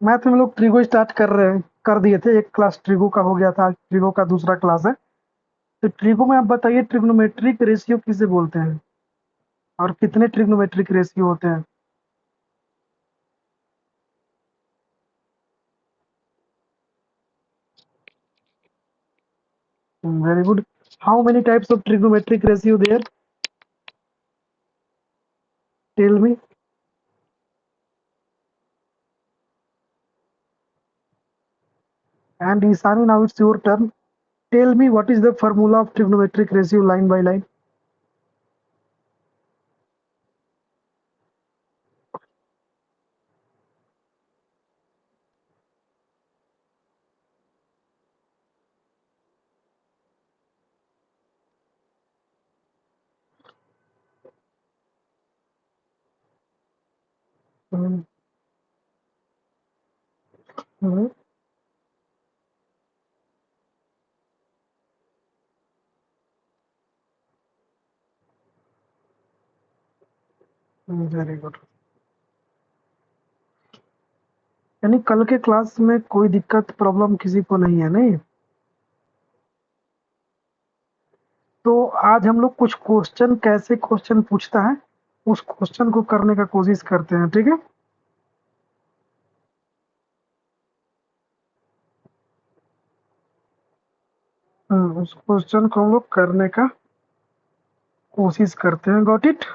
Math में हम लोग ट्रिगो स्टार्ट कर रहे हैं, कर दिए थे। एक क्लास ट्रिगो का हो गया था, आज ट्रिगो का दूसरा क्लास है। तो ट्रिगो में आप बताइए, ट्रिग्नोमेट्रिक रेशियो किसे बोलते हैं और कितने ट्रिग्नोमेट्रिक रेशियो होते हैं? Very good. How many types of trigonometric ratio there? Tell me. And Isani, now it's your turn. Tell me, what is the formula of trigonometric ratio line by line? Very good. यानी कल के class में कोई दिक्कत problem किसी को नहीं है, नहीं? तो आज हम लोग कुछ क्वेश्चन, कैसे क्वेश्चन पूछता है उस क्वेश्चन को करने का कोशिश करते हैं, ठीक है? उस क्वेश्चन को हम लोग करने का कोशिश करते हैं। Got it?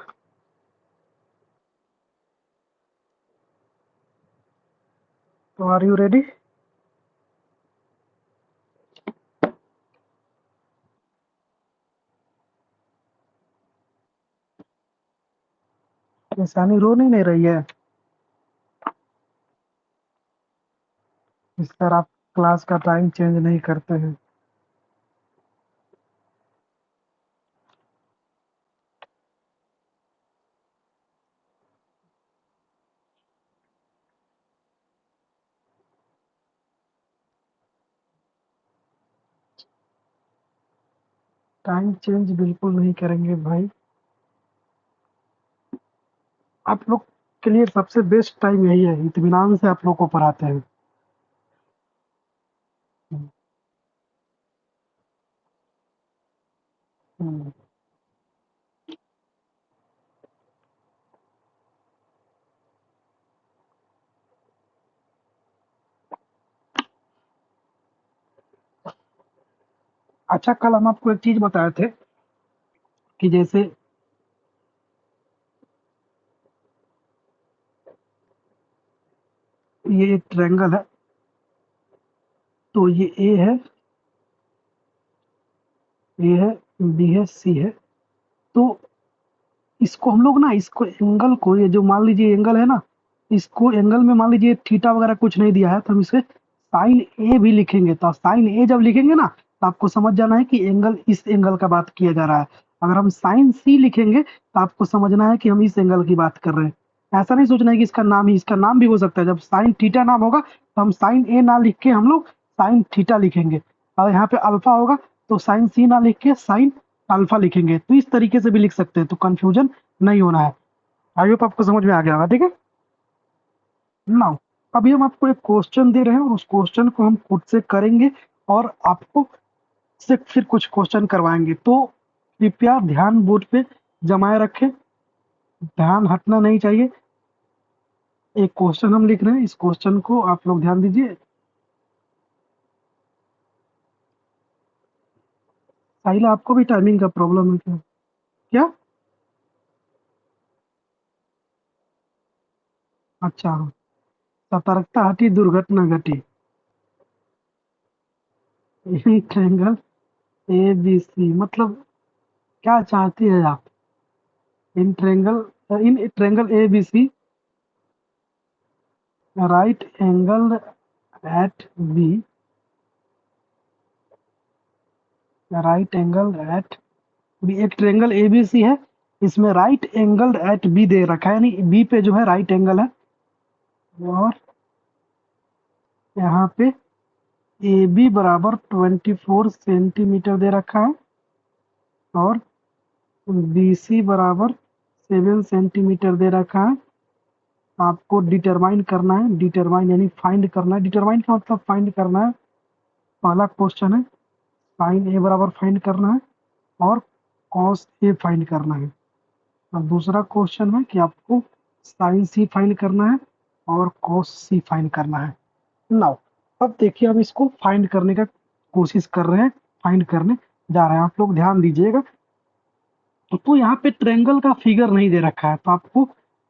तो आर यू रेडी? इंसानी रो नहीं रही है इस तरह? आप क्लास का टाइम चेंज नहीं करते हैं। टाइम चेंज बिल्कुल नहीं करेंगे भाई। आप लोग के लिए सबसे बेस्ट टाइम यही है, इत्मीनान से आप लोग को पढ़ाते हैं। हम्म, अच्छा, कल हम आपको एक चीज बताए थे कि जैसे ये एक ट्रायंगल है, तो ये ए है, बी है, सी है। तो इसको हम लोग ना, इसको एंगल को, ये जो मान लीजिए एंगल है ना, इसको एंगल में मान लीजिए थीटा वगैरह कुछ नहीं दिया है, तो हम इसे साइन ए भी लिखेंगे। तो साइन ए जब लिखेंगे ना, तो आपको समझ जाना है कि एंगल, इस एंगल का बात किया जा रहा है। अगर हम साइन सी लिखेंगे तो आपको समझना है कि हम इस एंगल की बात कर रहे हैं। ऐसा नहीं सोचना है कि इसका नाम ही, इसका नाम भी हो सकता है। जब साइन थीटा नाम होगा तो हम साइन ए ना लिख के हम लोग साइन थीटा लिखेंगे। और यहाँ पे अल्फा होगा तो साइन सी ना लिख के साइन अल्फा लिखेंगे। तो इस तरीके से भी लिख सकते हैं, तो कंफ्यूजन नहीं होना है। आई होप आपको समझ में आ गया होगा, ठीक है? नाउ, अभी हम आपको एक क्वेश्चन दे रहे हैं और उस क्वेश्चन को हम खुद से करेंगे और आपको से फिर कुछ क्वेश्चन करवाएंगे। तो कृपया ध्यान बोर्ड पे जमाए रखें, ध्यान हटना नहीं चाहिए। एक क्वेश्चन हम लिख रहे हैं, इस क्वेश्चन को आप लोग ध्यान दीजिए। साहिला, आपको भी टाइमिंग का प्रॉब्लम है क्या? क्या? अच्छा, सतर्कता हटी दुर्घटना घटी। इन ट्रायंगल ए बी सी मतलब क्या चाहती है आप? In triangle, in triangle A B C, right angle at B, right angle at B. एक ट्रायंगल एबीसी है, इसमें राइट एंगल एट बी दे रखा है, यानी बी पे जो है राइट एंगल है। और यहाँ पे ए बी बराबर 24 सेंटीमीटर दे रखा है और बी सी बराबर 7 सेंटीमीटर दे रखा है। आपको डिटरमाइन करना है, डिटरमाइन यानी फाइंड करना है, डिटरमाइन का मतलब फाइंड करना है। पहला क्वेश्चन है साइन ए बराबर फाइंड करना है और कॉस ए फाइंड करना है। अब दूसरा क्वेश्चन है कि आपको साइन सी फाइंड करना है और कॉस सी फाइंड करना है। नाउ अब देखिए हम इसको फाइंड करने का कोशिश कर रहे हैं, फाइंड करने जा रहे हैं। आप लोग ध्यान दीजिएगा। तो यहाँ पे ट्रायंगल का फिगर नहीं दे रखा है तो आपको,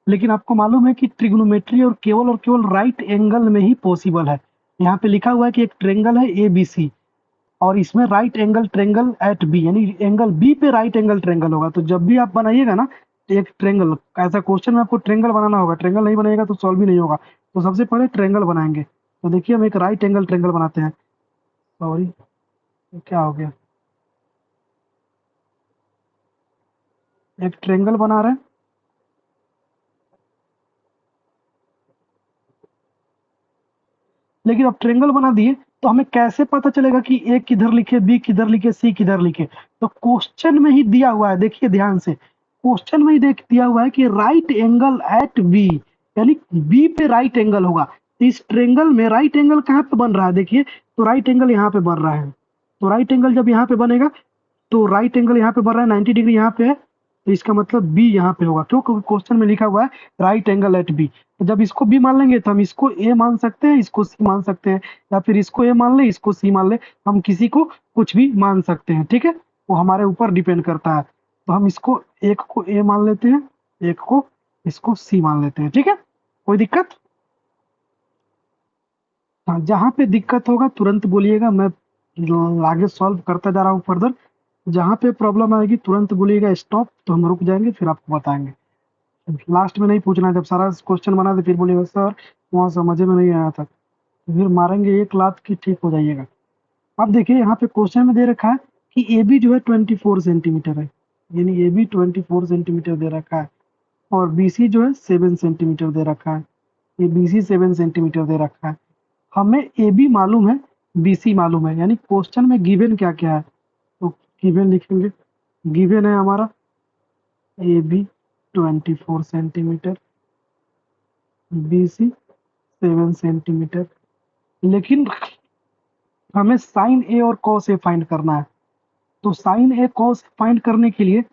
लेकिन आपको मालूम है कि ट्रिग्नोमेट्री और केवल राइट एंगल में ही पॉसिबल है। यहाँ पे लिखा हुआ है कि एक ट्रायंगल है ए बी सी और इसमें right angle triangle at B, यानी एंगल बी पे राइट एंगल ट्रायंगल होगा। तो जब भी आप बनाइएगा ना तो एक ट्रायंगल, ऐसा क्वेश्चन में आपको ट्रायंगल बनाना होगा, ट्रायंगल नहीं बनाएगा तो सॉल्व भी नहीं होगा। तो सबसे पहले ट्रायंगल बनाएंगे। तो देखिए हम एक राइट एंगल ट्रायंगल बनाते हैं। सॉरी, क्या हो गया, एक ट्रायंगल बना रहे हैं। लेकिन अब ट्रायंगल बना दिए तो हमें कैसे पता चलेगा कि ए किधर लिखे, बी किधर लिखे, सी किधर लिखे? तो क्वेश्चन में ही दिया हुआ है, देखिए ध्यान से, क्वेश्चन में ही देख दिया हुआ है कि राइट एंगल एट बी, यानी बी पे राइट एंगल होगा। तो इस ट्रायंगल में राइट एंगल कहाँ पे बन रहा है, देखिए तो राइट एंगल यहाँ पे बन रहा है। तो राइट एंगल जब यहाँ पे बनेगा तो राइट एंगल यहाँ पे बन रहा है, 90 डिग्री यहाँ पे है, तो इसका मतलब बी यहाँ पे होगा। क्यों? क्योंकि क्वेश्चन में लिखा हुआ है राइट एंगल एट बी। तो जब इसको बी मान लेंगे तो हम इसको ए मान सकते हैं, इसको सी मान सकते हैं, या फिर इसको ए मान ले, इसको सी मान ले, हम किसी को कुछ भी मान सकते हैं। ठीक है, वो हमारे ऊपर डिपेंड करता है। तो हम इसको एक को ए मान लेते हैं, एक को इसको सी मान लेते हैं। ठीक है, कोई दिक्कत? हाँ, जहाँ पे दिक्कत होगा तुरंत बोलिएगा, मैं आगे सॉल्व करता जा रहा हूँ फर्दर। जहाँ पे प्रॉब्लम आएगी तुरंत बोलिएगा स्टॉप, तो हम रुक जाएंगे, फिर आपको बताएंगे। लास्ट में नहीं पूछना, जब सारा क्वेश्चन बना तो फिर बोलिएगा सर वहाँ समझ में नहीं आया था, तो फिर मारेंगे एक लात की ठीक हो जाइएगा। अब देखिए यहाँ पे क्वेश्चन में दे रखा है कि ए बी जो है 24 सेंटीमीटर है, यानी ए बी 24 सेंटीमीटर दे रखा है, और बी सी जो है 7 सेंटीमीटर दे रखा है। ये बी सी 7 सेंटीमीटर दे रखा है। हमें ए बी मालूम है, बी सी मालूम है, यानी क्वेश्चन में गिवन क्या क्या है, तो गिवन लिखेंगे। गिवन है हमारा A B 24 centimetre, B C 7 centimetre. लेकिन हमें साइन ए और कॉस ए फाइंड करना है। तो साइन ए कॉस फाइंड करने के लिए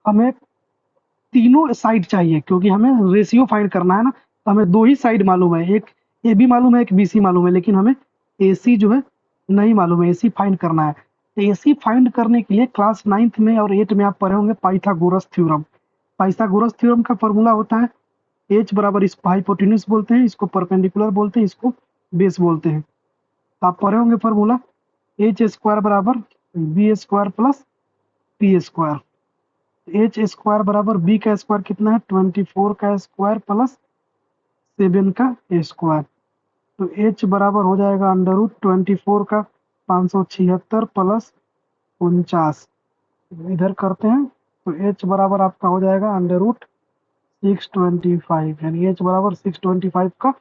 हमें तीनों साइड चाहिए, क्योंकि हमें रेशियो फाइंड करना है ना। तो हमें दो ही साइड मालूम है, एक ए बी मालूम है, एक बी सी मालूम है, लेकिन हमें ए सी जो है नहीं मालूम है, ए सी फाइंड करना है। तो ए सी फाइंड करने के लिए क्लास 9th में और 8 में आप पढ़े होंगे पाइथागोरस थ्योरम। पाइथागोरस थ्योरम का फॉर्मूला होता है एच बराबर, इसको हाइपोटेन्यूज बोलते हैं, इसको परपेंडिकुलर बोलते हैं, इसको बेस बोलते हैं। तो आप पढ़े होंगे फॉर्मूला एच स्क्वायर बराबर B square plus P square. H square बराबर बी का स्क्वायर कितना है, 24 का स्क्वायर प्लस 7 का स्क्वायर। तो एच बराबर हो जाएगा अंडर रूट 24 का 576 प्लस 49, इधर करते हैं तो एच बराबर आपका हो जाएगा अंडर रूट 625, यानी एच बराबर 625 का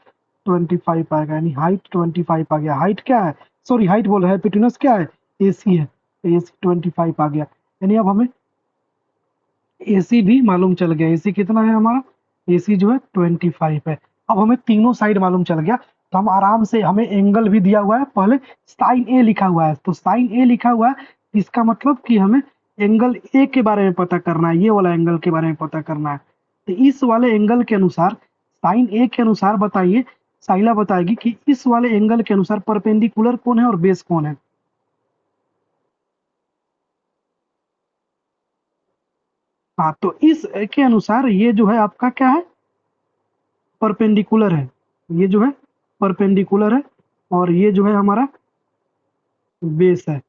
25 आएगा, यानी हाइट 25 आ गया। हाइट क्या है, सॉरी हाइट बोल रहा है, हाइपोटेन्यूज क्या है, एसी है, तो एसी 25 आ गया। यानी अब हमें एसी भी मालूम चल गया, एसी कितना है हमारा, एसी जो है 25 है। अब हमें तीनों साइड मालूम चल गया, तो हम आराम से, हमें एंगल भी दिया हुआ है, पहले साइन ए लिखा हुआ है, तो साइन ए लिखा हुआ है, इसका मतलब कि हमें एंगल ए के बारे में पता करना है, ये वाला एंगल के बारे में पता करना है। तो इस वाले एंगल के अनुसार, साइन ए के अनुसार बताइए, साइला बताएगी कि इस वाले एंगल के अनुसार परपेंडिकुलर कौन है और बेस कौन है। हाँ, तो इस के अनुसार ये जो है आपका क्या है, परपेंडिकुलर है, ये जो है परपेंडिकुलर है, और ये जो है हमारा बेस है।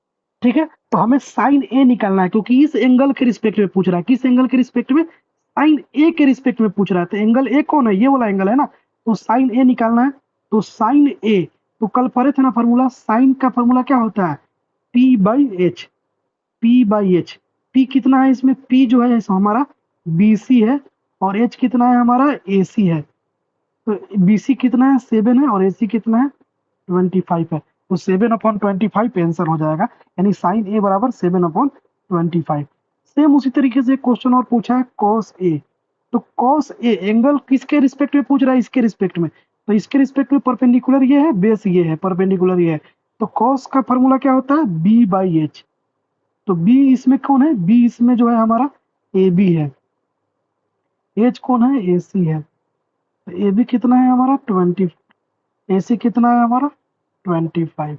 ठीक है, तो हमें साइन ए निकालना है, क्योंकि इस एंगल के रिस्पेक्ट में पूछ रहा है। किस एंगल के रिस्पेक्ट में, साइन ए के रिस्पेक्ट में पूछ रहा है। तो एंगल ए कौन है, ये वाला एंगल है ना, तो साइन ए निकालना है। तो साइन ए, तो कल पढ़े थे ना फॉर्मूला, साइन का फॉर्मूला क्या होता है, P by H, P by H. P कितना है इसमें, पी जो है हमारा बी सी है, और एच कितना है हमारा ए सी है। तो बी सी कितना है 7 है, और ए सी कितना है 25 है। तो 7/25 आंसर हो जाएगा, यानी साइन ए बराबर 7/25। सेम उसी तरीके से क्वेश्चन और पूछा है कॉस ए। तो कॉस ए एंगल किसके रिस्पेक्ट में पूछ रहा है, इसके रिस्पेक्ट में, तो इसके रिस्पेक्ट में परपेंडिकुलर ये है, बेस ये है, परपेंडिकुलर ये है, तो कॉस का फॉर्मूला क्या होता है, बी बाई एच। तो बी इसमें कौन है, बी इसमें जो है हमारा ए बी है, एच कौन है, ए सी है। तो ए बी कितना है हमारा 20, ए सी कितना है हमारा 25,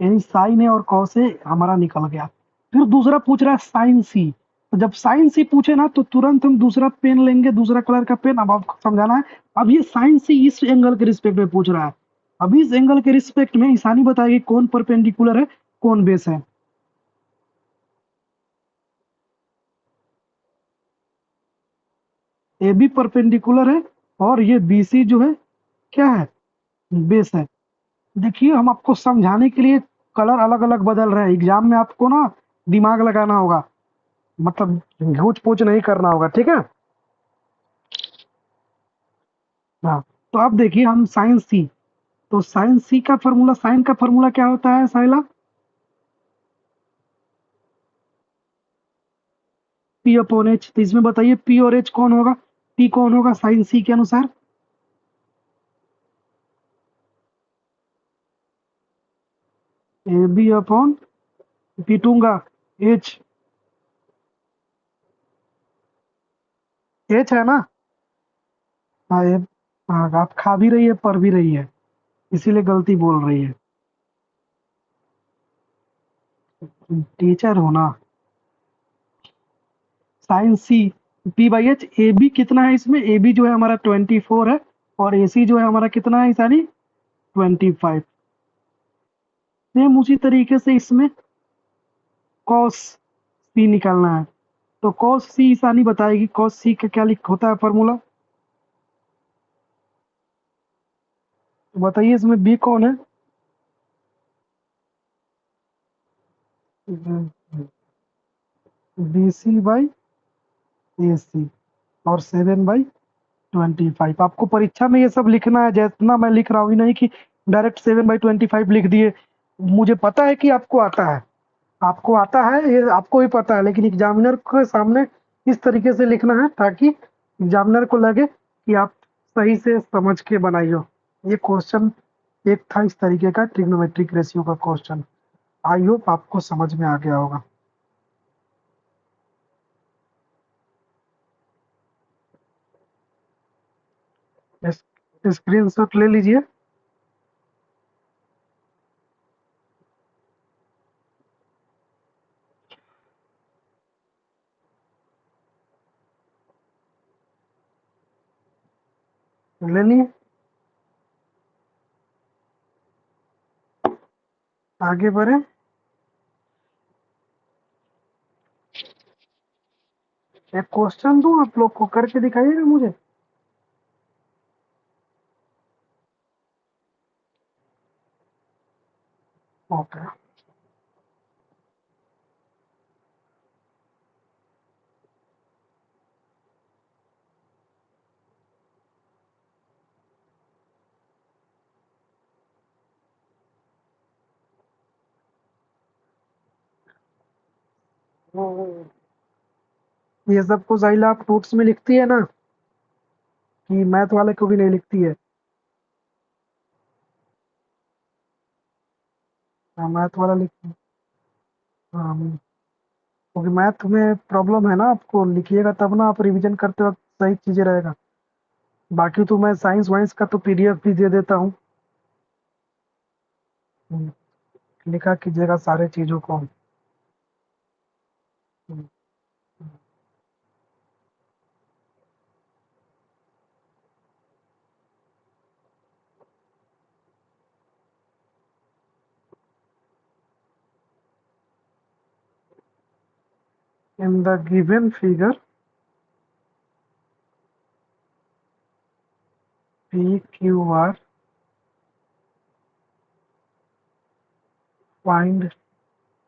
यानी साइन ए और कॉस ए हमारा निकल गया। फिर दूसरा पूछ रहा है साइन सी। तो जब साइन सी पूछे ना तो तुरंत हम दूसरा पेन लेंगे, दूसरा कलर का पेन। अब आपको समझाना है, अब ये साइन सी इस एंगल के रिस्पेक्ट में पूछ रहा है। अब इस एंगल के रिस्पेक्ट में ईशानी बताएगी कौन परपेंडिकुलर है, कौन बेस है। ए बी परपेंडिकुलर है और ये बी सी जो है क्या है, बेस है। देखिए हम आपको समझाने के लिए कलर अलग अलग बदल रहे हैं, एग्जाम में आपको ना दिमाग लगाना होगा, मतलब घूच पूछ नहीं करना होगा, ठीक है। हाँ, तो अब देखिए हम साइन सी, तो साइन सी का फॉर्मूला, साइन का फॉर्मूला क्या होता है साइला, पी अपॉन एच। तो इसमें बताइए पी और एच कौन होगा, पी कौन होगा साइन सी के अनुसार, ए बी अपॉन पीटूंगा एच, एच है ना। हाँ ये, हाँ आप खा भी रही है पढ़ भी रही है, इसीलिए गलती बोल रही है, टीचर हो ना। Sine C P by H, A B कितना है इसमें, ए बी जो है हमारा 24 है, और ए सी जो है हमारा कितना है ईशानी 25। सेम उसी तरीके से इसमें कॉस सी निकालना है। तो कॉस सी ईशानी बताएगी कॉस सी का क्या लिख होता है फॉर्मूला, तो बताइए इसमें बी कौन है, बी सी बाई ए सी, और 7/25। आपको परीक्षा में ये सब लिखना है, जितना मैं लिख रहा हूँ, ये नहीं कि डायरेक्ट 7/25 लिख दिए। मुझे पता है कि आपको आता है, आपको आता है, ये आपको भी पता है, लेकिन एग्जामिनर के सामने इस तरीके से लिखना है ताकि एग्जामिनर को लगे कि आप सही से समझ के बनाई हो। ये क्वेश्चन एक था इस तरीके का, ट्रिग्नोमेट्रिक रेशियो का क्वेश्चन। आई होप आपको समझ में आ गया होगा। स्क्रीनशॉट ले लीजिए। ले लिए, आगे बढ़े। एक क्वेश्चन दूं आप लोग को, करके दिखाइएगा मुझे। ओके, ये सब कुछ साहिला आप नोट्स में लिखती है ना, कि मैथ वाले को भी नहीं लिखती है। हाँ मैथ वाला लिखती है। हाँ, क्योंकि मैथ में प्रॉब्लम है ना, आपको लिखिएगा तब ना, आप रिवीजन करते वक्त सही चीजें रहेगा। बाकी तो मैं साइंस वाइंस का तो पीडीएफ भी दे देता हूँ। हम्म, लिखा कीजिएगा सारे चीजों को। In the given figure P Q R, find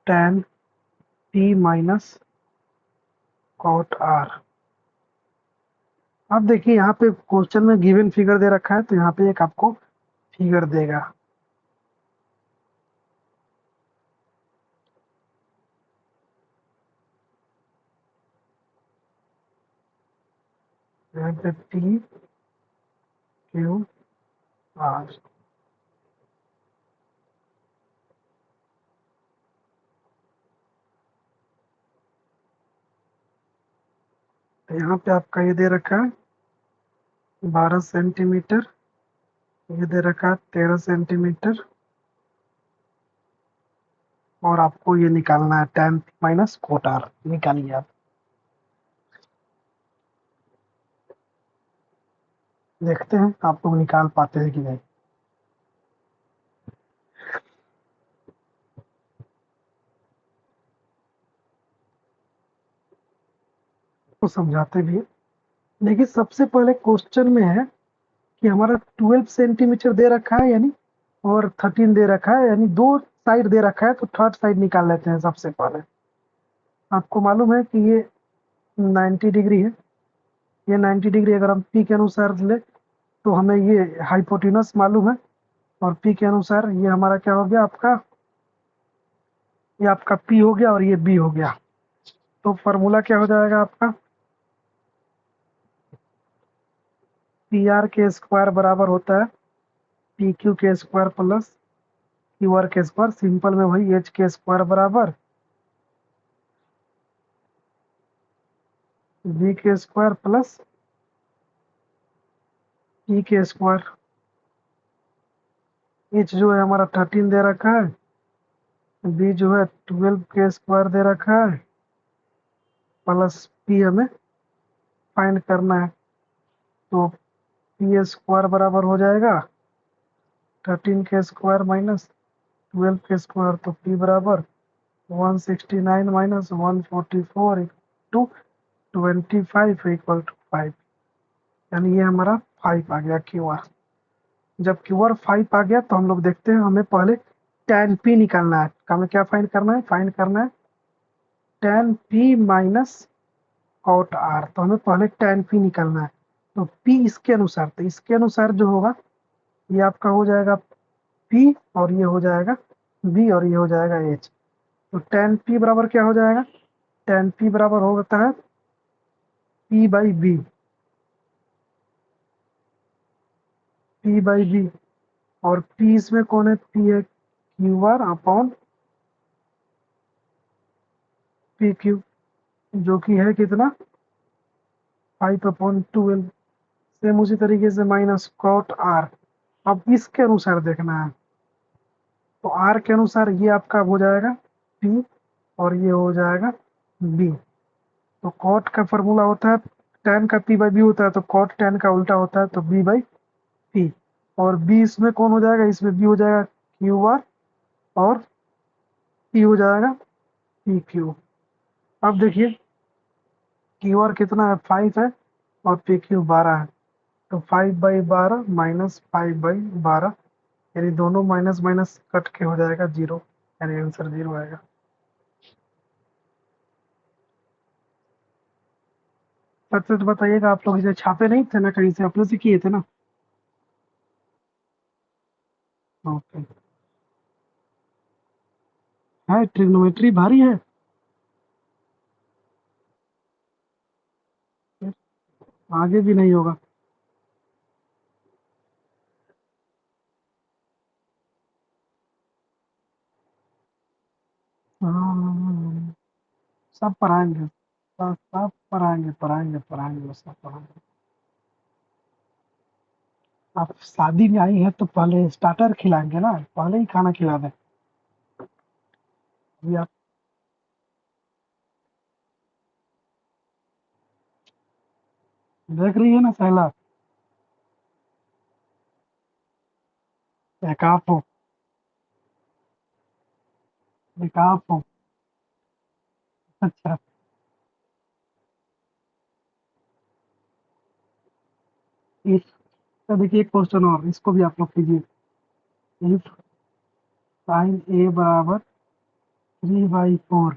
tan t minus cot R. अब देखिए यहाँ पे क्वेश्चन में गिवन फिगर दे रखा है, तो यहाँ पे एक आपको फिगर देगा। यहाँ पे पी क्यू आर। तो यहाँ पे आपका ये दे रखा है 12 सेंटीमीटर, ये दे रखा है 13 सेंटीमीटर, और आपको ये निकालना है tan माइनस कोट आर। निकालिए आप, देखते हैं आप लोग निकाल पाते हैं कि नहीं। तो समझाते भी है। देखिए सबसे पहले क्वेश्चन में है कि हमारा 12 सेंटीमीटर दे रखा है यानी, और 13 दे रखा है यानी दो साइड दे रखा है, तो थर्ड साइड निकाल लेते हैं सबसे पहले। आपको मालूम है कि ये 90 डिग्री है, ये 90 डिग्री अगर हम पी के अनुसार ले तो हमें ये हाइपोटेनस मालूम है, और पी के अनुसार ये हमारा क्या हो गया आपका, ये आपका पी हो गया और ये बी हो गया। तो फॉर्मूला क्या हो जाएगा आपका, पी आर के स्क्वायर बराबर होता है पी क्यू के स्क्वायर प्लस क्यू आर के स्क्वायर, सिंपल में वही एच के स्क्वायर बराबर बी के स्क्वायर प्लस ई के स्क्वायर। एच जो है हमारा 13 दे रखा है, बी जो है 12 के स्क्वायर दे रखा है, प्लस पी हमें फाइंड करना है। तो पी स्क्वायर बराबर हो जाएगा 13 के स्क्वायर माइनस 12 के स्क्वायर, तो पी बराबर 169 माइनस 144 टू 25 इक्वल टू 5, यानी ये हमारा 5 आ गया क्यू आर। जब क्यू आर 5 आ गया तो हम लोग देखते हैं, हमें पहले tan पी निकालना है। हमें क्या फाइंड करना है, फाइंड करना है tan P minus cot R. तो हमें पहले tan पी निकालना है। तो पी इसके अनुसार, तो इसके अनुसार जो होगा ये आपका हो जाएगा पी, और ये हो जाएगा बी, और ये हो जाएगा एच। तो tan पी बराबर क्या हो जाएगा, tan पी बराबर होता है P by B, P by B. और पी इसमें कौन है, पी है Q R upon P Q, जो कि है कितना 5/12। सेम उसी तरीके से माइनस कॉट आर। अब इसके अनुसार देखना है, तो आर के अनुसार ये आपका हो जाएगा पी, और ये हो जाएगा बी। तो कॉट का फॉर्मूला होता है tan का पी बाई बी होता है, तो कॉट tan का उल्टा होता है, तो बी बाई पी। और बी इसमें कौन हो जाएगा, इसमें बी हो जाएगा क्यू आर, और पी हो जाएगा पी क्यू। अब देखिए क्यू आर कितना है, 5 है, और पी क्यू 12 है। तो 5/12 माइनस 5/12, यानी दोनों माइनस माइनस कट के हो जाएगा 0, यानी आंसर 0 आएगा। सच सच बताइएगा, आप लोग इसे छापे नहीं थे ना, कहीं से अपने से किए थे ना। ओके। है ट्रिग्नोमेट्री भारी है। आगे भी नहीं होगा। हाँ, सब पढ़ाएंगे, सब सब पढ़ाएंगे, पढ़ाएंगे पढ़ाएंगे, सब पढ़ाएंगे। आप शादी में आई हैं तो पहले स्टार्टर खिलाएंगे ना, पहले ही खाना खिला दें। अभी आप देख रही है ना सहला, एक आप हो, एक आप हो। अच्छा, इफ, तो देखिए एक क्वेश्चन और, इसको भी आप लोग कीजिए। इफ साइन ए बराबर 3/4,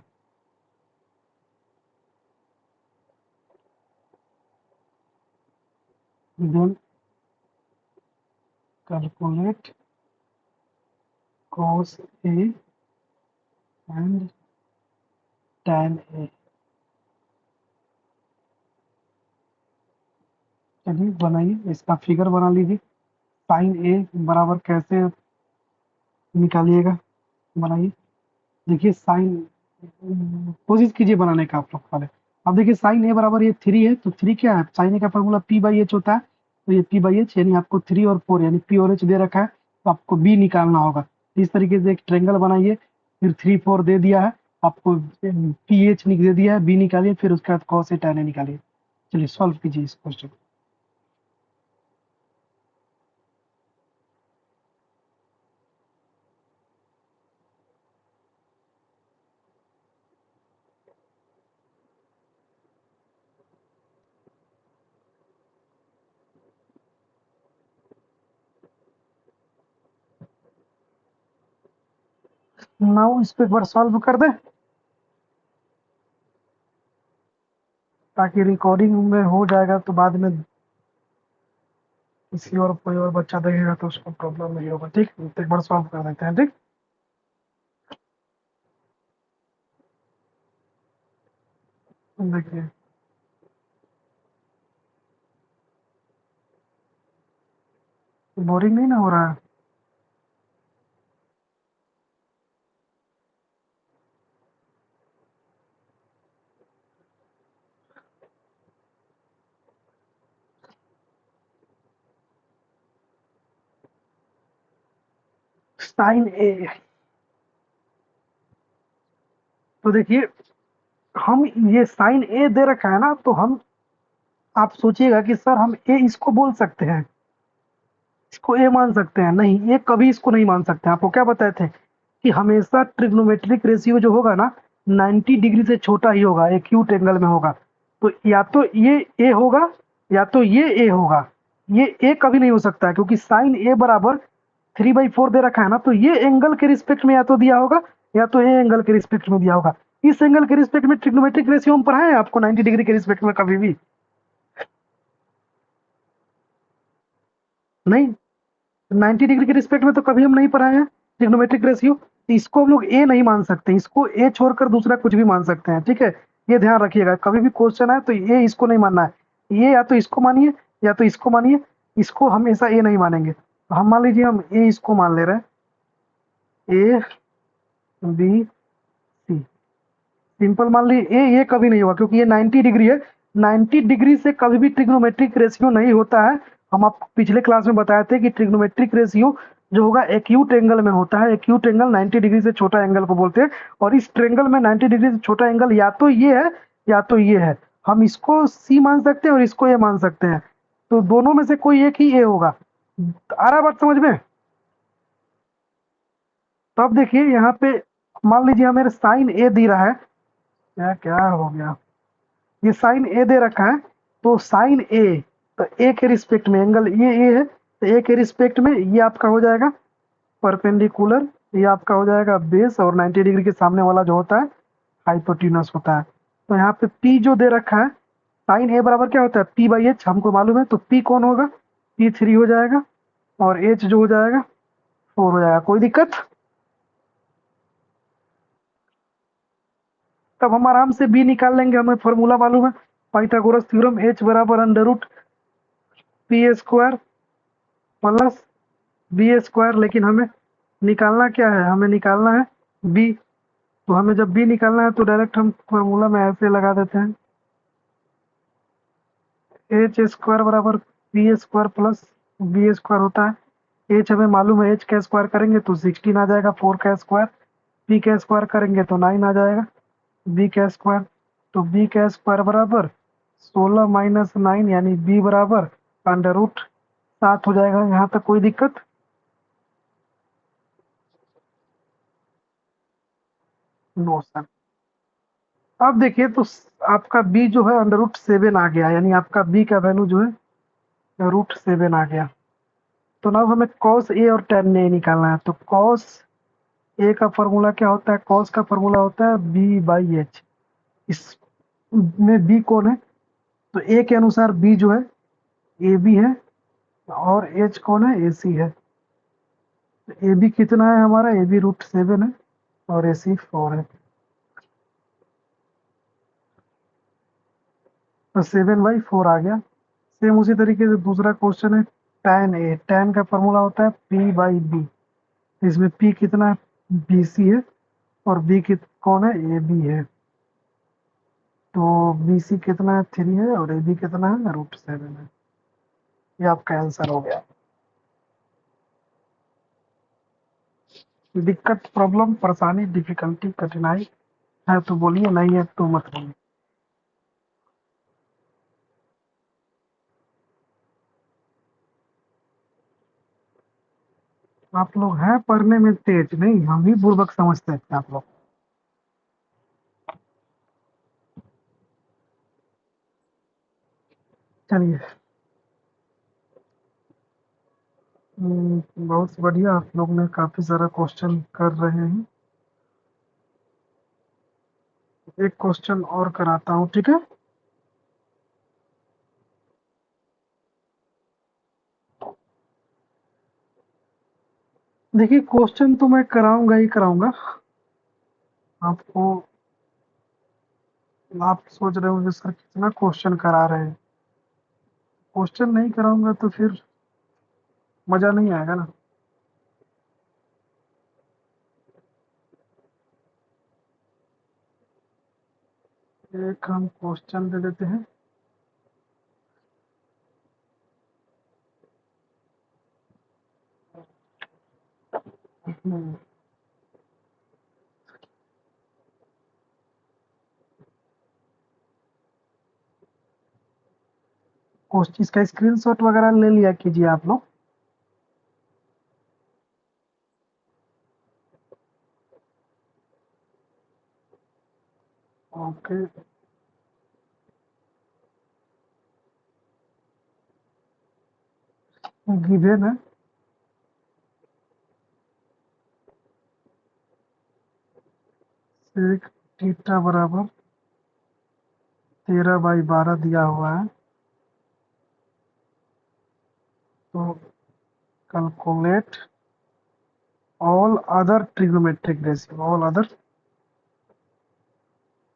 then calculate cos A and tan A। चलिए बनाइए, इसका फिगर बना लीजिए। साइन ए बराबर कैसे निकालिएगा, बनाइए। देखिए साइन, कोशिश कीजिए बनाने का आप लोग पहले। अब देखिए साइन ए बराबर ये 3 है, तो 3 क्या है? साइन ए का फॉर्मूला पी बाई एच होता है। तो ये पी बाई एच यानी आपको 3 और 4 यानी पी और एच दे रखा है, तो आपको बी निकालना होगा। इस तरीके से एक ट्रायंगल बनाइए, फिर 3 4 दे दिया है आपको, पी एच दे दिया है, बी निकालिए, फिर उसके बाद कॉस ए tan ए निकालिए। चलिए सॉल्व कीजिए इस क्वेश्चन। नाउ इस पे एक बार सॉल्व कर दें, ताकि रिकॉर्डिंग में हो जाएगा, तो बाद में किसी और कोई और बच्चा देखेगा तो उसको प्रॉब्लम नहीं होगा। ठीक, तो एक बार सॉल्व कर देते हैं। ठीक, देखिए बोरिंग नहीं ना हो रहा है? साइन ए, तो देखिए हम ये साइन ए दे रखा है ना, तो हम, आप सोचिएगा कि सर हम ए इसको बोल सकते हैं, इसको ए मान सकते हैं? नहीं, ये कभी इसको नहीं मान सकते। आपको क्या बताए थे कि हमेशा ट्रिग्नोमेट्रिक रेशियो जो होगा ना, 90 डिग्री से छोटा ही होगा, एक्यूट एंगल में होगा। तो या तो ये ए होगा, या तो ये ए होगा। ये ए कभी नहीं हो सकता है, क्योंकि साइन ए बराबर 3/4 दे रखा है ना, तो ये एंगल के रिस्पेक्ट में या तो दिया होगा, या तो ये एंगल के रिस्पेक्ट में दिया होगा। इस एंगल के रिस्पेक्ट में ट्रिग्नोमेट्रिक रेशियो हम पढ़ाए हैं आपको 90 डिग्री के रिस्पेक्ट में कभी भी? नहीं, 90 डिग्री के रिस्पेक्ट में तो कभी हम नहीं पढ़ाए हैं ट्रिग्नोमेट्रिक रेशियो। इसको हम लोग ए नहीं मान सकते, इसको ए छोड़कर दूसरा कुछ भी मान सकते हैं। ठीक है, ये ध्यान रखिएगा, कभी भी क्वेश्चन है तो ये इसको नहीं मानना है। ये या तो इसको मानिए, या तो इसको मानिए, इसको हमेशा ए नहीं मानेंगे। तो हम मान लीजिए हम ए इसको मान ले रहे हैं, ए बी सी, सिंपल मान लीजिए। ये कभी नहीं होगा, क्योंकि ये 90 डिग्री है। 90 डिग्री से कभी भी ट्रिग्नोमेट्रिक रेशियो नहीं होता है। हम आपको पिछले क्लास में बताए थे कि ट्रिग्नोमेट्रिक रेशियो जो होगा एक्यूट एंगल में होता है। एक्यूट एंगल 90 डिग्री से छोटा एंगल को बोलते हैं, और इस ट्रायंगल में 90 डिग्री से छोटा एंगल या तो ये है, या तो ये है। हम इसको सी मान सकते हैं और इसको ए मान सकते हैं, तो दोनों में से कोई एक ही ए होगा। आ रहा बात समझ में? तो अब देखिए यहाँ पे मान लीजिए हमें साइन ए दे रहा है, क्या क्या हो गया, ये साइन ए दे रखा है। तो साइन ए, तो ए के रिस्पेक्ट में एंगल ये ए है, तो ए के रिस्पेक्ट में ये आपका हो जाएगा परपेंडिकुलर, ये आपका हो जाएगा बेस, और 90 डिग्री के सामने वाला जो होता है हाइपोटेन्यूस होता है। तो यहाँ पे पी जो दे रखा है, साइन ए बराबर क्या होता है? पी बाई एच हमको मालूम है, तो पी कौन होगा? पी 3 हो जाएगा, और एच जो हो जाएगा 4 हो जाएगा। कोई दिक्कत? तब हम आराम से बी निकाल लेंगे, हमें फॉर्मूला मालूम है पाइथागोरस थ्योरम, एच बराबर under root P square plus B square. लेकिन हमें निकालना क्या है? हमें निकालना है बी। तो हमें जब बी निकालना है तो डायरेक्ट हम फॉर्मूला में ऐसे लगा देते हैं, एच स्क्वायर बराबर P square plus B square होता है। एच हमें मालूम है, एच का स्क्वायर करेंगे तो 16 आ जाएगा, 4 का स्क्वायर, पी का स्क्वायर करेंगे तो 9 आ जाएगा, बी का स्क्वायर। तो बी का स्क्वायर बराबर 16 माइनस 9 यानी बी बराबर अंडर रूट 7 हो जाएगा। यहाँ तक कोई दिक्कत? No sir. अब देखिए तो आपका बी जो है अंडर रूट 7 आ गया, यानी आपका बी का वैल्यू जो है रूट 7 आ गया। तो ना हमें कॉस ए और टेन ए निकालना है। तो कॉस ए का फॉर्मूला क्या होता है? कॉस का फॉर्मूला होता है बी बाई एच। इसमें बी कौन है? तो ए के अनुसार बी जो है ए बी है, और एच कौन है? ए सी है। ए बी कितना है हमारा? ए बी रूट 7 है, और ए सी 4 है। तो 7/4 आ गया। सेम उसी तरीके से दूसरा क्वेश्चन है, tan का फॉर्मूला होता है P/B। इसमें P कितना है, BC है, और B कौन है, AB है। तो BC कितना है, 3 है, और AB कितना है, √7 है। ये आपका आंसर हो गया। दिक्कत, प्रॉब्लम, परेशानी, डिफिकल्टी, कठिनाई है तो बोलिए, नहीं है तो मत बोलिए। आप लोग हैं पढ़ने में तेज, नहीं हम ही बुड़बक समझते हैं आप लोग। चलिए। बहुत बढ़िया, आप लोग ने काफी सारा क्वेश्चन कर रहे हैं। एक क्वेश्चन और कराता हूँ, ठीक है। देखिए, क्वेश्चन तो मैं कराऊंगा ही कराऊंगा आपको। आप सोच रहे होंगे सर कितना क्वेश्चन करा रहे हैं, क्वेश्चन नहीं कराऊंगा तो फिर मजा नहीं आएगा ना। एक हम क्वेश्चन दे देते हैं। क्वेश्चन इसका स्क्रीनशॉट वगैरह ले लिया कीजिए आप लोग। ओके। गिवन है सेक थीटा बराबर 13/12 दिया हुआ है। तो calculate all other trigonometric ratio, all other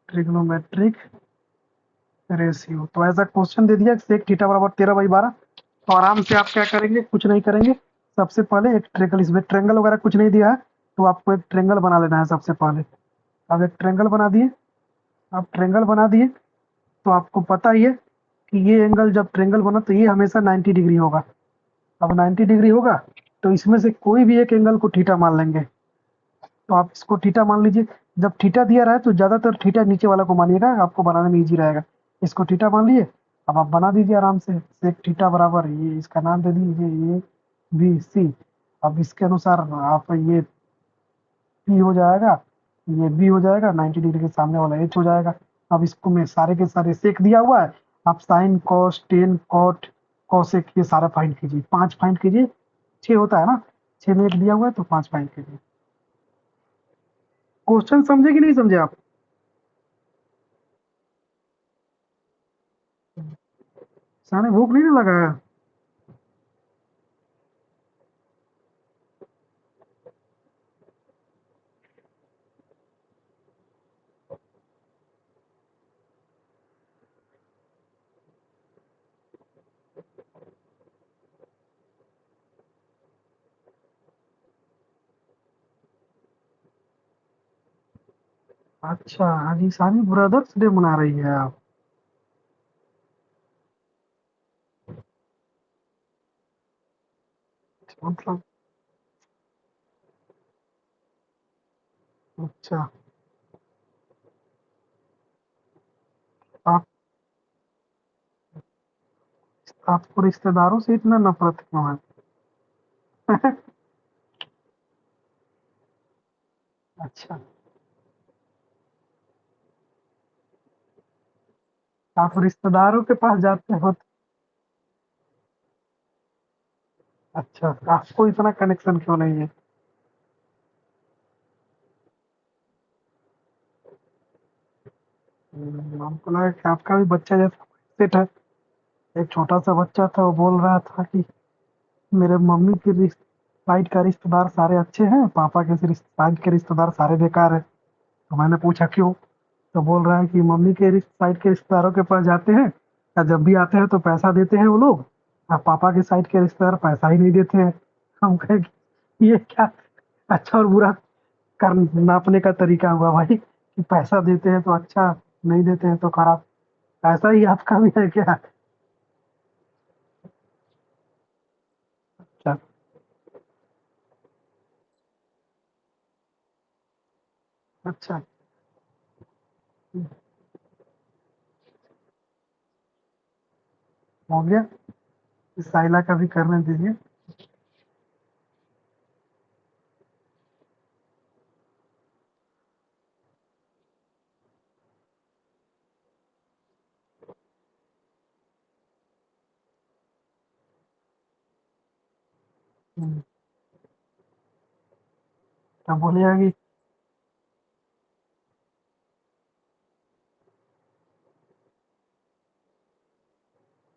trigonometric ratio. तो ऐसा क्वेश्चन दे दिया सेक थीटा बराबर 13/12। तो आराम से आप क्या करेंगे, कुछ नहीं करेंगे। सबसे पहले एक ट्रेंगल, इसमें ट्रेंगल वगैरह कुछ नहीं दिया है, तो आपको एक ट्रेंगल बना लेना है सबसे पहले। अब एक ट्रेंगल बना दिए, आप ट्रेंगल बना दिए, तो आपको पता ही है कि ये एंगल जब ट्रेंगल बना तो ये हमेशा 90 डिग्री होगा। अब 90 डिग्री होगा, तो इसमें से कोई भी एक एंगल को थीटा मान लेंगे। तो आप इसको थीटा मान लीजिए। जब थीटा दिया रहा है तो ज़्यादातर थीटा नीचे वाला को मानिएगा, आपको बनाने में ईजी रहेगा। इसको थीटा मान लिए। अब आप बना दीजिए आराम से, सेक थीटा बराबर, ये इसका नाम दे दीजिए, ये BC। अब इसके अनुसार आप ये P हो जाएगा, ये B हो जाएगा, 90 डिग्री के सामने वाला H हो जाएगा। अब इसको मैं सारे के सारे सेक दिया हुआ है, आप sine cos tan cot cosec ये सारा फाइंड कीजिए, 5 फाइंड कीजिए। 6 होता है ना, 6 में एक दिया हुआ है तो 5 फाइंड कीजिए। क्वेश्चन समझे कि नहीं समझे आप? सामने भूख नहीं ना लगा है? अच्छा, आज ईशानी ब्रदर्स डे मना रही है आप? मतलब, अच्छा, आप आपको रिश्तेदारों से इतना नफरत क्यों है? अच्छा, आप रिश्तेदारों के पास जाते हो अच्छा, आपको इतना कनेक्शन क्यों नहीं है? हमको लगा कि आपका भी बच्चा जैसा सेट है। एक छोटा सा बच्चा था, वो बोल रहा था कि मेरे मम्मी के साइड का रिश्तेदार सारे अच्छे हैं, पापा के साइड के रिश्तेदार सारे बेकार है। तो मैंने पूछा क्यों? तो बोल रहा है कि मम्मी के साइड के रिश्तेदारों के पास जाते हैं और जब भी आते हैं तो पैसा देते हैं वो लोग, और पापा के साइड के रिश्तेदार पैसा ही नहीं देते हैं। हम कहे कि ये क्या अच्छा और बुरा कर नापने का तरीका हुआ भाई, कि पैसा देते हैं तो अच्छा, नहीं देते हैं तो खराब। ऐसा ही आपका भी है क्या? अच्छा। अच्छा। हो गया, इस साइला का भी करने दीजिए। हम्म, तब बोलिएगा कि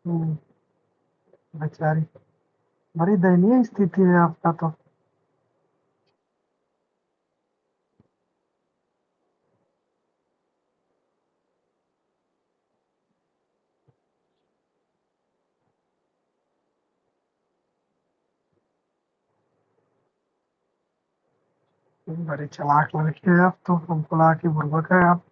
हम्म, बेचारी, बड़ी दयनीय स्थिति है आपका तो। बड़े चालाक लड़के हैं आप तो, हमको लगा कि बुर्बक है आप।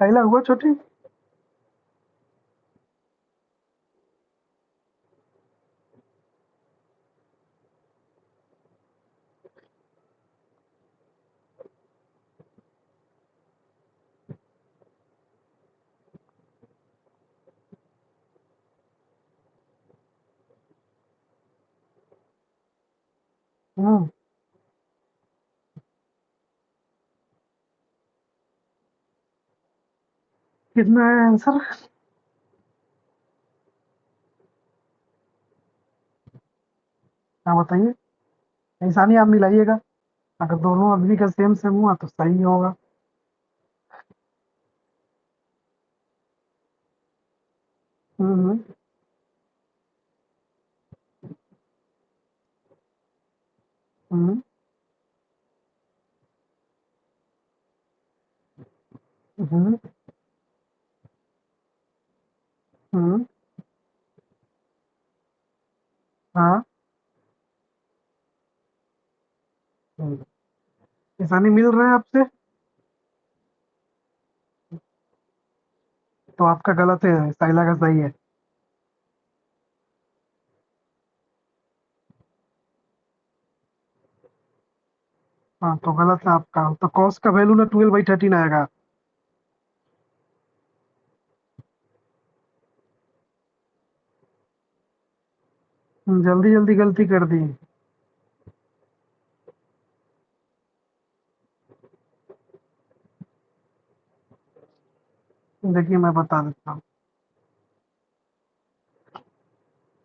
पहला हुआ छोटी। हम्म। कितना है आंसर? हाँ बताइए। निशानी आप मिलाइएगा, अगर दोनों आदमी का सेम सेम हुआ तो सही होगा। हम्म। हम्म। हम्म। हम्म। हाँ। हम्म। निशानी मिल रहा है आपसे, तो आपका गलत है, साइला का सही है। हाँ तो गलत है आपका, तो कॉस का वैल्यू ना 12/13 आएगा। जल्दी जल्दी गलती कर दी। देखिए मैं बता देता हूँ।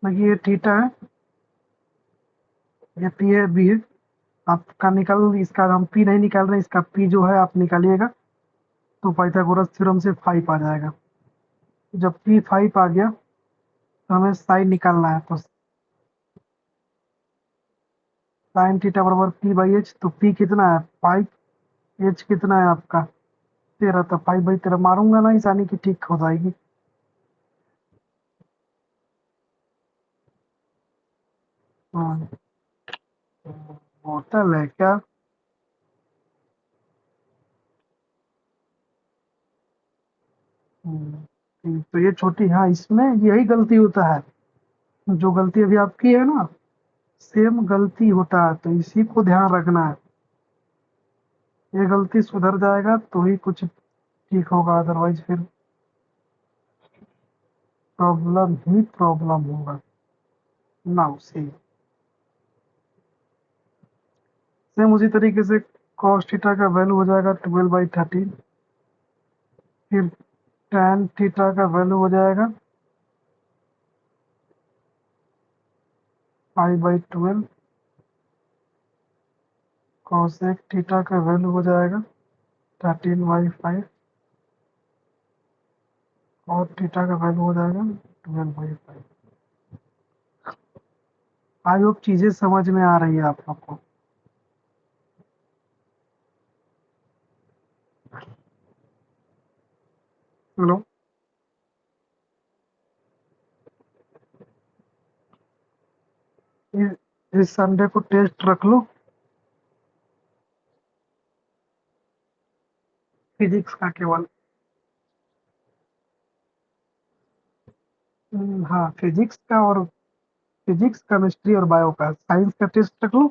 देखिए ये थीटा है, ये पी है, बी है। आपका निकल, इसका हम पी नहीं निकाल रहे हैं, इसका पी जो है आप निकालिएगा, तो पाइथागोरस थ्योरम से 5 आ जाएगा। जब पी 5 आ गया तो हमें साइन निकालना है, तो साइन थीटा बराबर पी बाई एच। तो पी कितना है 5, एच कितना है आपका 13, तो 5/13 मारूंगा ना, इसानी की ठीक हो जाएगी। हाँ। होटल है क्या? तो ये छोटी, हाँ इसमें यही गलती होता है, जो गलती अभी आपकी है ना, सेम गलती होता है, तो इसी को ध्यान रखना है। ये गलती सुधर जाएगा तो ही कुछ ठीक होगा, अदरवाइज फिर प्रॉब्लम ही प्रॉब्लम होगा। नाउ सी, सेम उसी तरीके से cos थीटा का वैल्यू हो जाएगा 12/13। फिर tan थीटा का वैल्यू हो जाएगा 5/12। cosec थीटा का वैल्यू हो जाएगा 13/5। और थीटा का वैल्यू हो जाएगा 12/5। आई होप चीजें समझ में आ रही है आप लोग को। हेलो। इस संडे को टेस्ट रख लो, फिजिक्स का केवल। हाँ, फिजिक्स का और फिजिक्स, केमिस्ट्री और बायो का, साइंस का टेस्ट रख लो।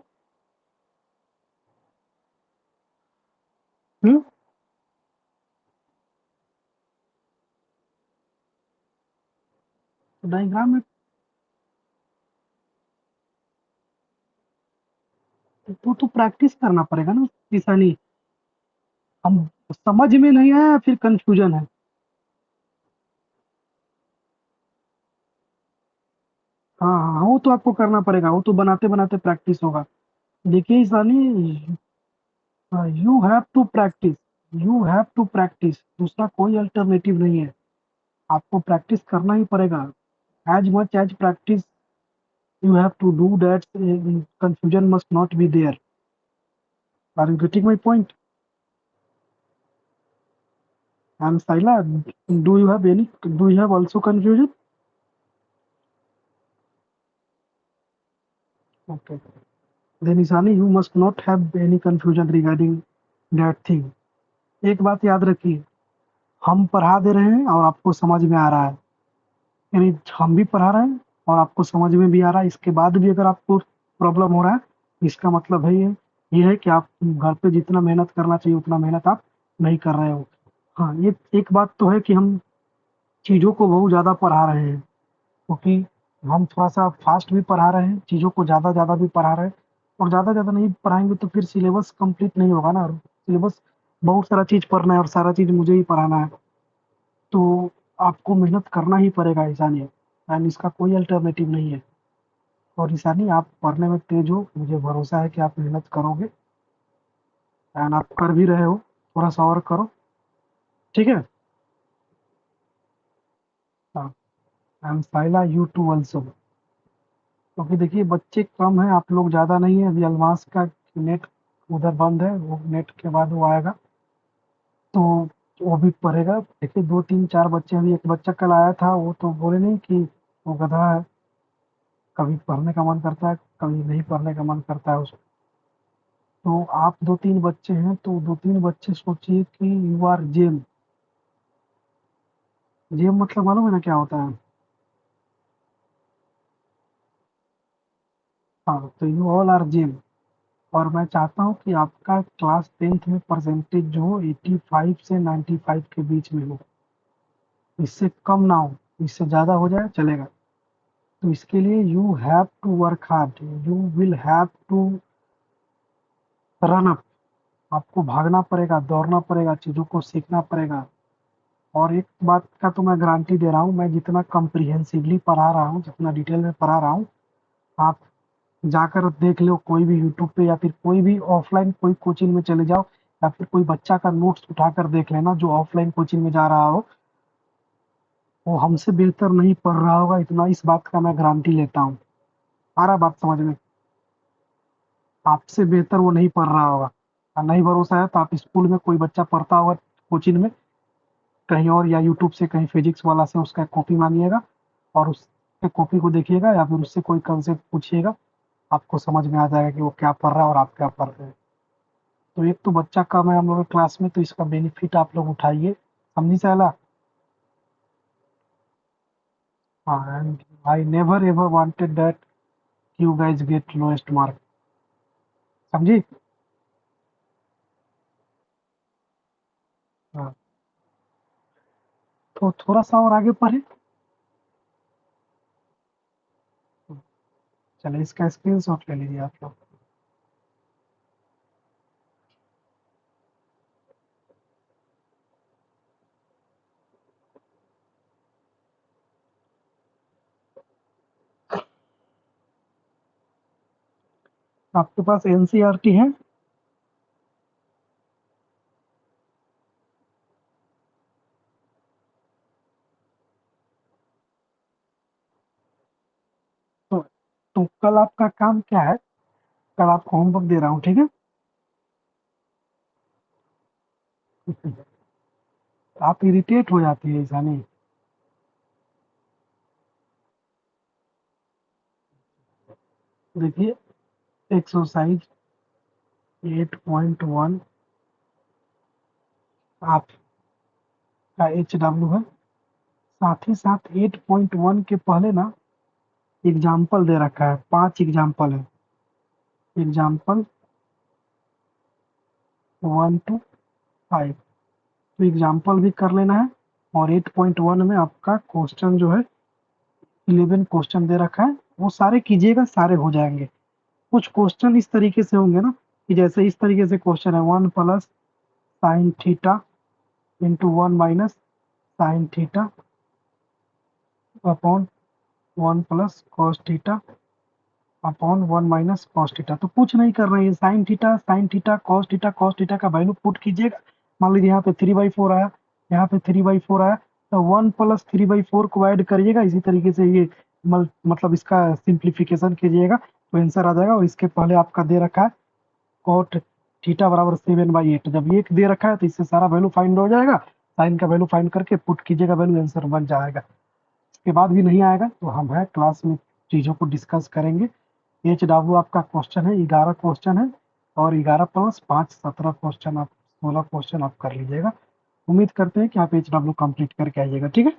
हम्म। डायग्राम में तो प्रैक्टिस करना पड़ेगा ना किसानी। हम समझ में नहीं आया फिर कंफ्यूजन है। हाँ हाँ हाँ, वो तो आपको करना पड़ेगा, वो तो बनाते बनाते प्रैक्टिस होगा। देखिए Ishani, you have to practise, you have to practise, दूसरा कोई अल्टरनेटिव नहीं है। आपको प्रैक्टिस करना ही पड़ेगा। As much as practice you have to do that. Confusion must not be there. Are you getting my point? And Saila, do you have any? Do you have also confusion? Okay. Then Isani, you must not have any confusion regarding that thing. एक बात याद रखिए, हम पढ़ा दे रहे हैं और आपको समझ में आ रहा है, यानी हम भी पढ़ा रहे हैं और आपको समझ में भी आ रहा है, इसके बाद भी अगर आपको प्रॉब्लम हो रहा है, इसका मतलब है ये है कि आप घर पे जितना मेहनत करना चाहिए उतना मेहनत आप नहीं कर रहे हो। हाँ, ये एक बात तो है कि हम चीज़ों को बहुत ज़्यादा पढ़ा रहे हैं, क्योंकि हम थोड़ा-सा फ़ास्ट भी पढ़ा रहे हैं, चीज़ों को ज़्यादा-ज़्यादा भी पढ़ा रहे हैं, और ज़्यादा-ज़्यादा नहीं पढ़ाएँगे तो फिर सिलेबस कंप्लीट नहीं होगा ना। सिलेबस बहुत सारा चीज़ पढ़ना है और सारा चीज़ मुझे ही पढ़ाना है, तो आपको मेहनत करना ही पड़ेगा ईशानी, एंड इसका कोई अल्टरनेटिव नहीं है। और ईशानी, आप पढ़ने में तेज़ हो, मुझे भरोसा है कि आप मेहनत करोगे, एंड आप कर भी रहे हो, थोड़ा-सा और करो, ठीक है? हाँ, and Saila you too also. क्योंकि देखिए बच्चे कम हैं, आप लोग ज़्यादा नहीं हैं, अभी अल्मास का नेट उधर बंद है, वो नेट के बाद वो आएगा, तो वो भी पढ़ेगा। देखिए 2 3 4 बच्चे, अभी एक बच्चा कल आया था, वो तो बोले नहीं कि वो गधा है, कभी पढ़ने का मन करता है, कभी नहीं पढ़ने का मन करता है उसको। तो आप 2 3 बच्चे हैं, तो 2 3 बच्चे सोचिए कि यू आर जेम। जेम मतलब मालूम है ना क्या होता है? हाँ, तो यू ऑल आर जेम। और मैं चाहता हूँ कि आपका क्लास 10th में परसेंटेज जो हो 85 से 95 के बीच में हो, इससे कम ना हो, इससे ज़्यादा हो जाए चलेगा। तो इसके लिए you have to work hard, you will have to run up, आपको भागना पड़ेगा, दौड़ना पड़ेगा, चीज़ों को सीखना पड़ेगा। और एक बात का तो मैं गारंटी दे रहा हूँ, मैं जितना कम्प्रिहेंसिवली पढ़ा रहा हूँ, जितना डिटेल में पढ़ा रहा हूँ, आप जाकर देख लो कोई भी यूट्यूब पे, या फिर कोई भी ऑफलाइन कोई कोचिंग में चले जाओ, या फिर कोई बच्चा का नोट्स उठाकर देख लेना जो ऑफलाइन कोचिंग में जा रहा हो, वो हमसे बेहतर नहीं पढ़ रहा होगा, इतना इस बात का मैं गारंटी लेता हूँ। आ रहा बात समझ में? आपसे बेहतर वो नहीं पढ़ रहा होगा। नहीं भरोसा है तो आप स्कूल में कोई बच्चा पढ़ता होगा कोचिंग में कहीं और, या यूट्यूब से कहीं फिजिक्स वाला से उसका कॉपी मांगिएगा और उसके कॉपी को देखिएगा, या फिर उससे कोई कंसेप्ट पूछिएगा, आपको समझ में आ जाएगा कि वो क्या पढ़ रहा है और आप क्या पढ़ रहे हैं। तो एक तो बच्चा कम है हम लोग के क्लास में, तो इसका बेनिफिट आप लोग उठाइए, समझी साला। हाँ, and I never ever wanted that you guys get lowest mark, समझी? हाँ, तो थोड़ा सा और आगे पढ़े। चलिए इसका स्क्रीनशॉट ले लीजिए आप लोग। आपके पास एनसीईआरटी है? तो तो कल आपका काम क्या है? कल आपको होमवर्क दे रहा हूँ, ठीक है? आप इरिटेट हो जाती है ऐसा नहीं। देखिए एक्सरसाइज 8.1 आपका एच डब्ल्यू है। साथ ही साथ 8.1 के पहले ना एग्जाम्पल दे रखा है, 5 एग्जाम्पल है। एग्जाम्पल 1 to 5, तो एग्जाम्पल भी कर लेना है। और 8.1 में आपका क्वेश्चन जो है 11 क्वेश्चन दे रखा है, वो सारे कीजिएगा, सारे हो जाएंगे। कुछ क्वेश्चन इस तरीके से होंगे ना कि जैसे इस तरीके से क्वेश्चन है 1 + sin θ into 1 - sin θ upon 1 + cos θ upon 1 - cos θ। तो कुछ नहीं कर रहे हैं, sin θ cos θ का वैल्यू पुट कीजिएगा। मान लीजिए यहाँ पे 3/4 आया, यहाँ पे 3/4 आया, तो 1 + 3/4 को ऐड करिएगा। इसी तरीके से ये मतलब इसका सिंप्लीफिकेशन कीजिएगा तो आंसर आ जाएगा। और इसके पहले आपका दे रखा है cot थीटा बराबर 7/8। जब ये दे रखा है तो इससे सारा वैल्यू फाइंड हो जाएगा। साइन का वैल्यू फाइंड करके पुट कीजिएगा, वैल्यू आंसर बन जाएगा। इसके बाद भी नहीं आएगा तो हम है क्लास में चीज़ों को डिस्कस करेंगे। एच डब्ल्यू आपका क्वेश्चन है 11 क्वेश्चन है, और 11 + 5 17 क्वेश्चन, आप 16 क्वेश्चन आप कर लीजिएगा। उम्मीद करते हैं कि आप एच डब्ल्यू कंप्लीट करके आइएगा, ठीक है।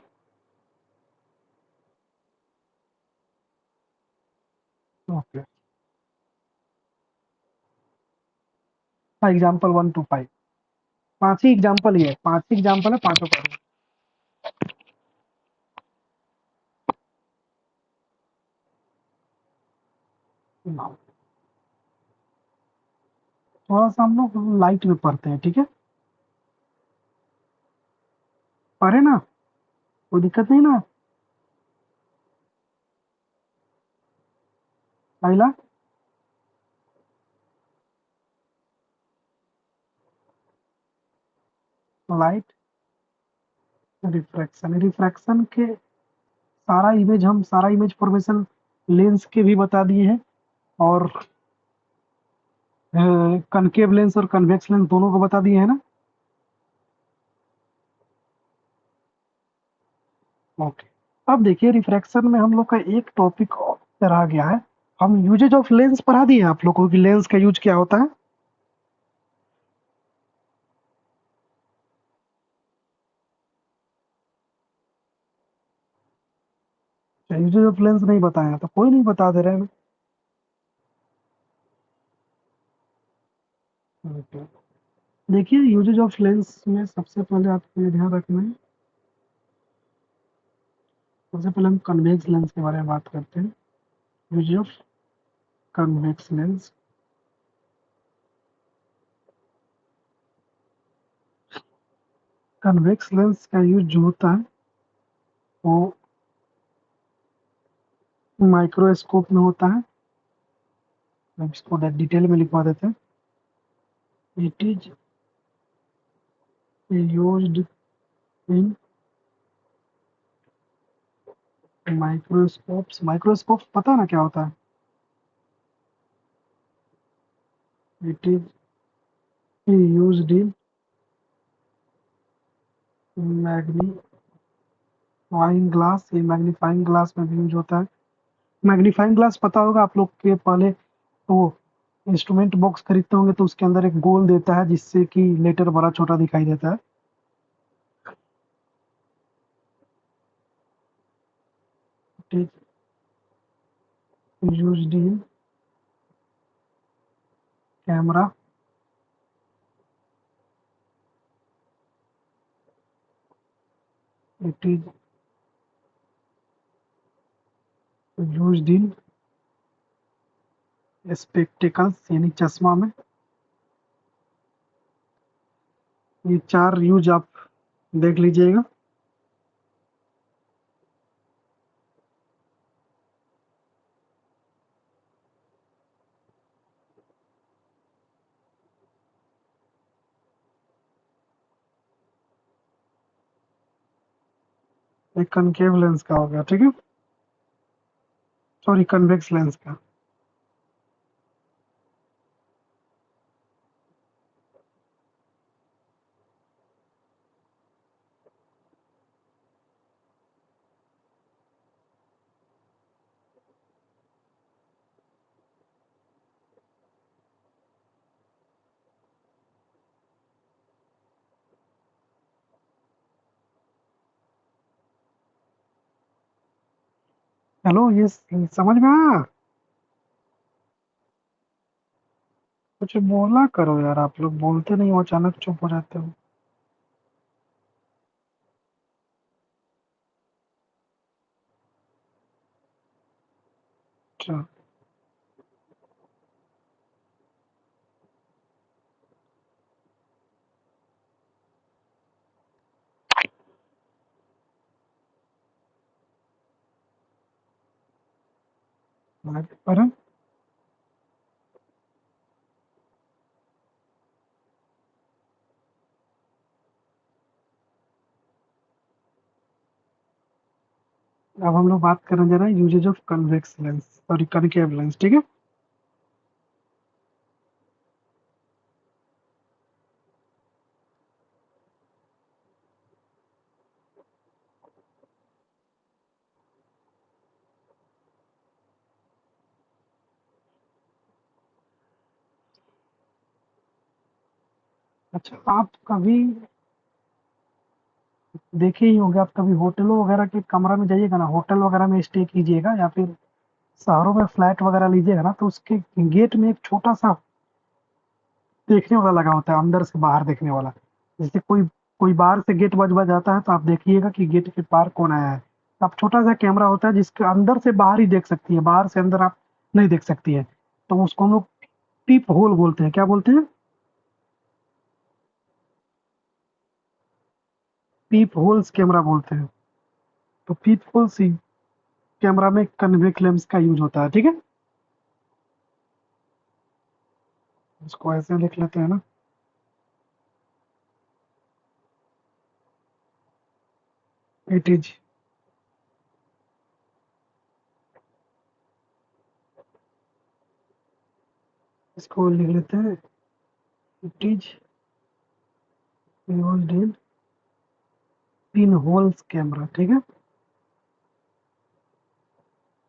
ओके, एग्जाम्पल 1 to 5, 5 ही एग्जाम्पल ही है, 5 ही एग्जाम्पल है, पांचों का। थोड़ा सा हम लोग लाइट में पढ़ते हैं, ठीक है। पढ़े ना, कोई दिक्कत नहीं ना। पहला लाइट रिफ्रैक्शन, रिफ्रैक्शन के सारा इमेज फॉर्मेशन लेंस के भी बता दिए हैं, और कनकेव लेंस और कन्वेक्स लेंस दोनों को बता दिए हैं ना। ओके, अब देखिए रिफ्रैक्शन में हम लोग का एक टॉपिक और रह गया है। हम यूजेज ऑफ लेंस पढ़ा दिए हैं आप लोगों को कि लेंस का यूज क्या होता है। यूजेज ऑफ लेंस नहीं बताया तो कोई नहीं बता दे रहे हैं। ओके, देखिए यूजेज ऑफ लेंस में सबसे पहले आपको ये ध्यान रखना है। सबसे पहले हम कन्वेक्स लेंस के बारे में बात करते हैं। Use of convex lens, convex lens का यूज जो होता है वो माइक्रोस्कोप में होता है। हम इसको डिटेल में लिखवा देते हैं। It is used in microscopes. Microscope पता है ना क्या होता है। It is used in magnifying glass, ये मैग्नीफाइंग ग्लास में भी यूज होता है। मैग्नीफाइंग ग्लास पता होगा आप लोग के, पहले वो इंस्ट्रूमेंट बॉक्स खरीदते होंगे तो उसके अंदर एक गोल देता है जिससे कि लेटर बड़ा छोटा दिखाई देता है। It is used in camera, it is used in spectacles यानी चश्मा में। ये 4 यूज आप देख लीजिएगा। एक कनकेव लेंस का हो गया, ठीक है। सॉरी, कन्वेक्स लेंस का। हेलो, ये समझ में आया? कुछ बोला करो यार, आप लोग बोलते नहीं हो, अचानक चुप हो जाते हो। अच्छा। पर अब हम लोग बात करने जा रहे हैं uses of convex lens, sorry concave lens, ठीक है। अच्छा, आप कभी देखे ही होंगे, आप कभी होटलों वगैरह के कमरा में जाइएगा ना, होटल वगैरह में स्टे कीजिएगा या फिर शहरों में फ्लैट वगैरह लीजिएगा ना, तो उसके गेट में एक छोटा सा देखने वाला लगा होता है, अंदर से बाहर देखने वाला। जैसे कोई कोई बाहर से गेट बज जाता है तो आप देखिएगा कि गेट के पार कौन आया है। अब छोटा सा कैमरा होता है जिसके अंदर से बाहर ही देख सकती है, बाहर से अंदर आप नहीं देख सकती है। तो उसको हम लोग पीप होल बोलते हैं। क्या बोलते हैं? पीप होल्स कैमरा बोलते हैं। तो पीप होल्स ही कैमरा में कन्वेक्स लेंस का यूज होता है, ठीक है। इसको ऐसे लिख लेते हैं ना। इट इज, इसको लिख लेते हैं, it is used in pin holes camera, ठीक है।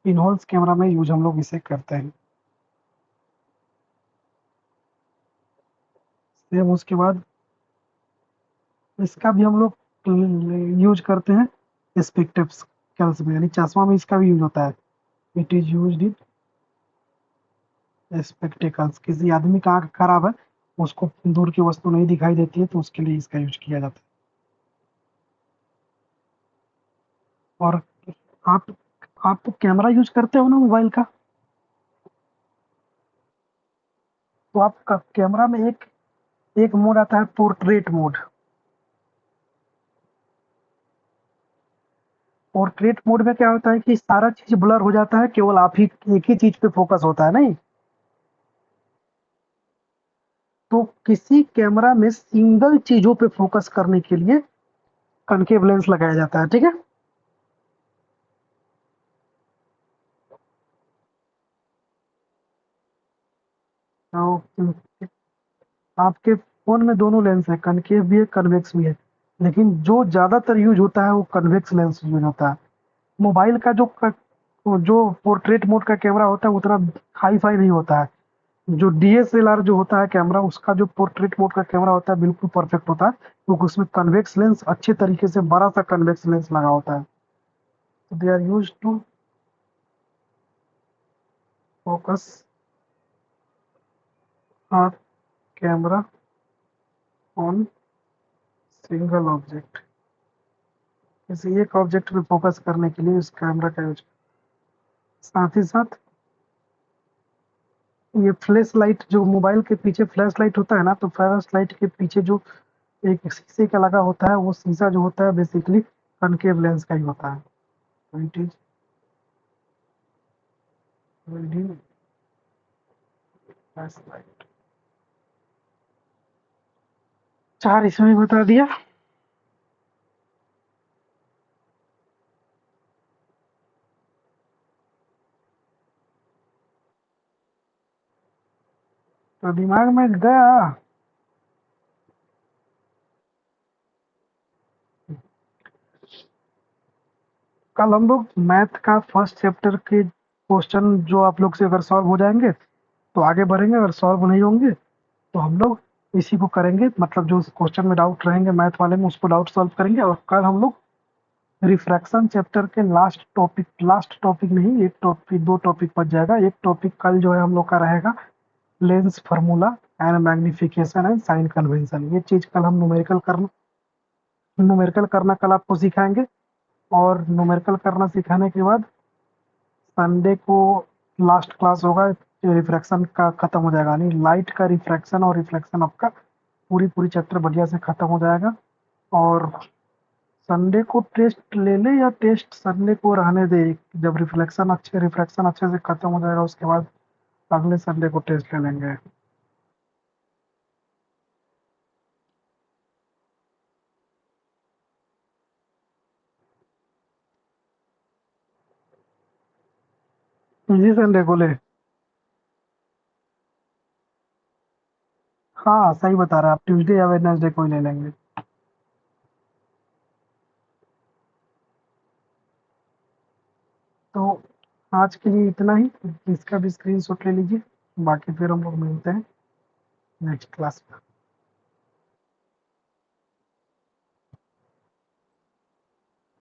पिन होल्स कैमरा में यूज हम लोग इसे करते हैं। सेम उसके बाद इसका भी हम लोग यूज करते हैं स्पेक्टेकल्स में, यानी चश्मा में इसका भी यूज होता है। It is used in spectacles. किसी आदमी का आंख खराब है, उसको दूर की वस्तु नहीं दिखाई देती है, तो उसके लिए इसका यूज किया जाता है। और आप आप कैमरा यूज करते हो ना मोबाइल का, तो आपका कैमरा में एक एक मोड आता है, पोर्ट्रेट मोड। पोर्ट्रेट मोड में क्या होता है कि सारा चीज ब्लर हो जाता है, केवल आप ही एक ही चीज पे फोकस होता है, नहीं। तो किसी कैमरा में सिंगल चीजों पे फोकस करने के लिए कनकेव लेंस लगाया जाता है, ठीक है। तो आपके फोन में दोनों लेंस है, कनकेव भी है, कन्वेक्स भी है। लेकिन जो ज्यादातर यूज होता है वो कन्वेक्स लेंस यूज होता है। मोबाइल का वो जो पोर्ट्रेट मोड का कैमरा होता है उतना हाई फाई नहीं होता है। जो डीएसएलआर जो होता है कैमरा, उसका जो पोर्ट्रेट मोड का कैमरा होता है बिल्कुल परफेक्ट होता है, क्योंकि उसमें कन्वेक्स लेंस अच्छे तरीके से बड़ा सा कन्वेक्स लेंस लगा होता है। तो they are use to focus a camera on single object. किसी एक ऑब्जेक्ट पे फोकस करने के लिए इस कैमरा का यूज। साथ ही साथ ये फ्लैश लाइट, जो मोबाइल के पीछे फ्लैश लाइट होता है ना, तो फ्लैश लाइट के पीछे जो एक शीशे का लगा होता है, वो शीशा जो होता है बेसिकली कनकेव लेंस का ही होता है। तो इट इज फ्लैश लाइट। चार इसमें बता दिया। तो दिमाग में गया। कल हम लोग मैथ का फर्स्ट चैप्टर के क्वेश्चन जो आप लोग से अगर सॉल्व हो जाएंगे तो आगे बढ़ेंगे, अगर सॉल्व नहीं होंगे तो हम लोग इसी को करेंगे। मतलब जो क्वेश्चन में डाउट रहेंगे मैथ वाले में, उसको डाउट सॉल्व करेंगे। और कल हम लोग रिफ्रैक्शन चैप्टर के लास्ट टॉपिक नहीं, एक टॉपिक, दो टॉपिक बच जाएगा। एक टॉपिक कल जो है हम लोग का रहेगा lens formula and magnification and sign convention. ये चीज कल हम न्यूमेरिकल करना कल आपको सिखाएंगे। और न्यूमेरिकल करना सिखाने के बाद संडे को लास्ट क्लास होगा, रिफ्रैक्शन का खत्म हो जाएगा, यानी लाइट का रिफ्रैक्शन और रिफ्लेक्शन आपका पूरी पूरी चैप्टर बढ़िया से खत्म हो जाएगा। और संडे को टेस्ट ले ले या टेस्ट संडे को रहने दे, जब रिफ्लेक्शन अच्छे से खत्म हो जाएगा उसके बाद अगले संडे को टेस्ट ले लेंगे। इसी संडे को ले। हाँ सही बता रहे हैं आप, ट्यूसडे या वेडनेसडे को ही ले लेंगे। तो आज के लिए इतना ही, इसका भी स्क्रीनशॉट ले लीजिए। बाकी फिर हम लोग मिलते हैं नेक्स्ट क्लास में।